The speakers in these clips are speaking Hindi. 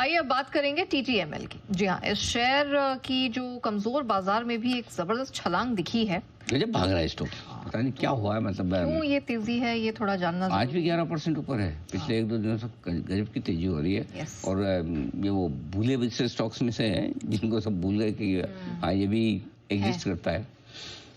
आइए अब बात करेंगे टीटीएमएल की। जी हाँ, इस शेयर की जो कमजोर बाजार में भी एक जबरदस्त छलांग दिखी है। गजब भाग रहा है स्टॉक, पता नहीं क्या हुआ है। मतलब क्यों ये तेजी है, ये थोड़ा जानना आज भी 11% ऊपर है। पिछले 1-2 दिनों से गजब की तेजी हो रही है। और ये वो भूले बिसरे स्टॉक्स में से है जिनको सब भूल गए कि हाँ ये भी एग्जिस्ट करता है।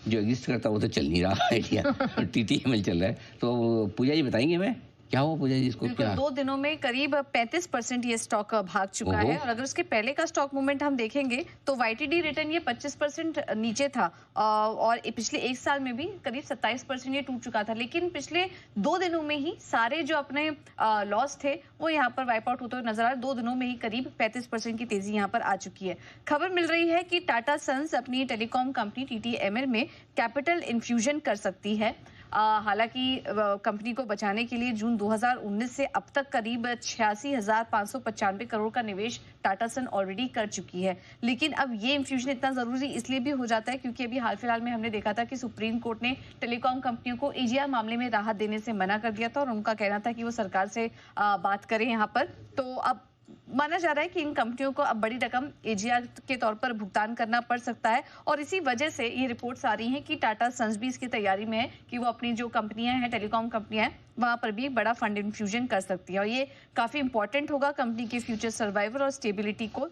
जो एग्जिस्ट करता है वो तो चल नहीं रहा आइडिया टीटीएमएल चल रहा है। तो पूजा जी बताएंगे मैं क्या हुआ पूजा जी इसको? क्या 2 दिनों में करीब 35% ये स्टॉक भाग चुका है। और अगर उसके पहले का स्टॉक मूवमेंट हम देखेंगे तो वाईटीडी रिटर्न ये 25% नीचे था और पिछले 1 साल में भी करीब 27% ये टूट चुका था। लेकिन पिछले 2 दिनों में ही सारे जो अपने लॉस थे वो यहाँ पर वाइप आउट होते हुए नजर आ रहे। 2 दिनों में ही करीब 35% की तेजी यहाँ पर आ चुकी है। खबर मिल रही है कि टाटा सन्स अपनी टेलीकॉम कंपनी टीटीएमएल में कैपिटल इन्फ्यूजन कर सकती है। हालांकि कंपनी को बचाने के लिए जून 2019 से अब तक करीब 86,595 करोड़ का निवेश टाटा सन ऑलरेडी कर चुकी है। लेकिन अब ये इन्फ्यूजन इतना जरूरी इसलिए भी हो जाता है क्योंकि अभी हाल फिलहाल में हमने देखा था कि सुप्रीम कोर्ट ने टेलीकॉम कंपनियों को एजीआर मामले में राहत देने से मना कर दिया था और उनका कहना था कि वो सरकार से बात करें यहाँ पर। तो अब माना जा रहा है कि इन कंपनियों को अब बड़ी रकम एजीआर के तौर पर भुगतान करना पड़ सकता है और इसी वजह से ये रिपोर्ट्स आ रही हैं कि टाटा सन्स भी इसकी तैयारी में है कि वो अपनी जो कंपनियां हैं टेलीकॉम कंपनियां हैं वहां पर भी एक बड़ा फंड इन्फ्यूजन कर सकती है और ये काफी इंपॉर्टेंट होगा कंपनी के फ्यूचर सर्वाइवल और स्टेबिलिटी को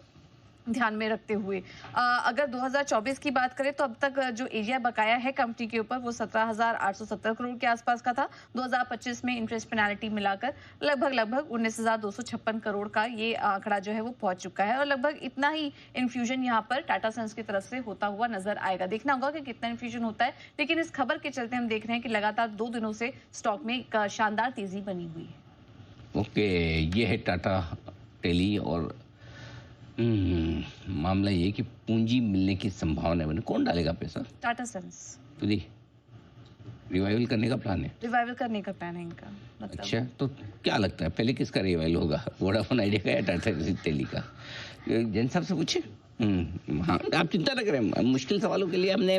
ध्यान में रखते हुए। अगर 2024 की बात करें तो अब तक जो एजीआर बकाया है कंपनी के ऊपर वो 17,870 करोड़ के आसपास का था। 2025 में इंटरेस्ट पेनाल्टी मिलाकर लगभग 19,256 करोड़ का ये आंकड़ा जो है वो पहुंच चुका है और लगभग इतना ही इन्फ्यूजन यहाँ पर टाटा सन्स की तरफ से होता हुआ नजर आएगा। देखना होगा कि कितना इन्फ्यूजन होता है। लेकिन इस खबर के चलते हम देख रहे हैं कि लगातार 2 दिनों से स्टॉक में एक शानदार तेजी बनी हुई है। ओके, ये है टाटा टेली और मामला ये कि पूंजी मिलने की संभावना है। कौन डालेगा पैसा? टाटा सन्स। तो जी रिवाइवल करने का प्लान है। रिवाइवल करने का प्लान है इनका। मतलब अच्छा, तो क्या लगता है पहले किसका रिवाइवल होगा, वोडाफोन आइडिया का या टाटा टेली का? जैन साहब से पूछे। हाँ, आप चिंता न करें, मुश्किल सवालों के लिए हमने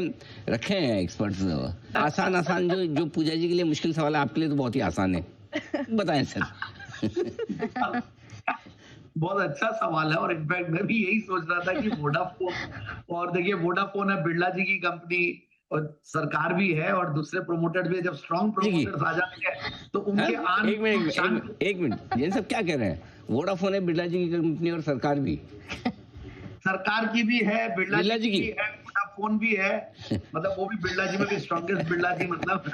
रखे हैं एक्सपर्ट्स। आसान जो पूजा जी के लिए मुश्किल सवाल है आपके लिए तो बहुत ही आसान है। बताएं सर। बहुत अच्छा सवाल है और इनफैक्ट मैं भी यही सोच रहा था कि वोडाफोन, और देखिए वोडाफोन है बिरला जी की कंपनी और सरकार भी है और दूसरे प्रोमोटर भी है। जब स्ट्रॉन्ग प्रोमोटर्स आ जाते हैं तो उनके एक मिनट ये सब क्या कह रहे हैं? वोडाफोन है बिरला जी की कंपनी और सरकार भी? सरकार की भी है, बिरला जी की है, वोडाफोन भी है। मतलब वो भी बिरला जी में भी स्ट्रॉन्गेस्ट बिरला जी मतलब।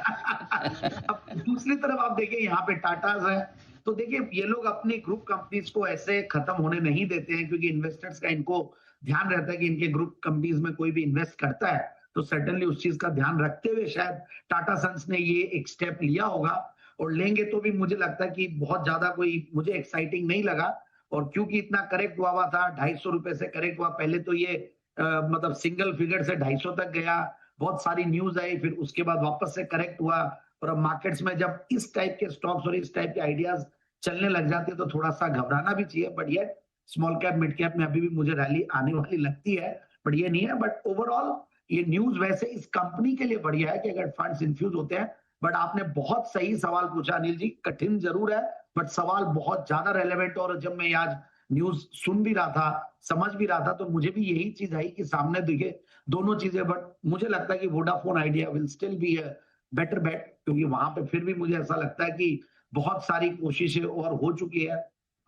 अब दूसरी तरफ आप देखिए यहाँ पे टाटास है। तो देखिए ये लोग अपनी ग्रुप कंपनीज को ऐसे खत्म होने नहीं देते हैं क्योंकि इन्वेस्टर्स का इनको ध्यान रहता है कि इनके ग्रुप कंपनीज में कोई भी इन्वेस्ट करता है तो सर्टेनली उस चीज का ध्यान रखते हुए शायद टाटा सन्स ने ये एक स्टेप लिया होगा और लेंगे तो भी मुझे लगता है कि बहुत ज्यादा कोई मुझे एक्साइटिंग नहीं लगा। और क्योंकि इतना करेक्ट हुआ था 250 रुपए से करेक्ट हुआ, पहले तो ये मतलब सिंगल फिगर से 250 तक गया, बहुत सारी न्यूज आई, फिर उसके बाद वापस से करेक्ट हुआ। और अब मार्केट्स में जब इस टाइप के स्टॉक्स और इस टाइप के आइडियाज चलने लग जाते हैं तो थोड़ा सा घबराना भी चाहिए। बट ये स्मॉल कैप मिड कैप में अभी भी मुझे रैली आने वाली लगती है, बट ये नहीं है। बट ओवरऑल ये न्यूज वैसे इस कंपनी के लिए बढ़िया है कि अगर फंड्स इन्फ्यूज होते हैं। बट आपने बहुत सही सवाल पूछा अनिल जी, कठिन जरूर है बट सवाल बहुत ज्यादा रेलेवेंट। और जब मैं आज न्यूज सुन भी रहा था, समझ भी रहा था, तो मुझे भी यही चीज आई कि सामने देखिए दोनों चीजें। बट मुझे लगता है कि Vodafone Idea will still be a better bet क्योंकि वहां पे फिर भी मुझे ऐसा लगता है कि बहुत सारी कोशिशें और हो चुकी है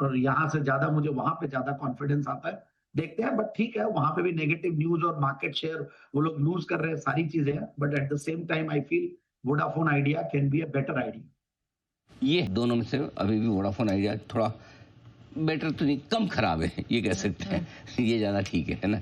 और यहाँ से ज्यादा मुझे वहां पे ज्यादा कॉन्फिडेंस आता है। देखते हैं, बट ठीक है वहां पे भी नेगेटिव न्यूज और मार्केट शेयर वो लोग लूज कर रहे हैं, सारी चीजें हैं। But at the same time I feel Vodafone idea can be a better idea. ये दोनों में से अभी भी वोडाफोन आइडिया थोड़ा बेटर तो नहीं, कम खराब है ये कह सकते हैं। ये ज्यादा ठीक है ना।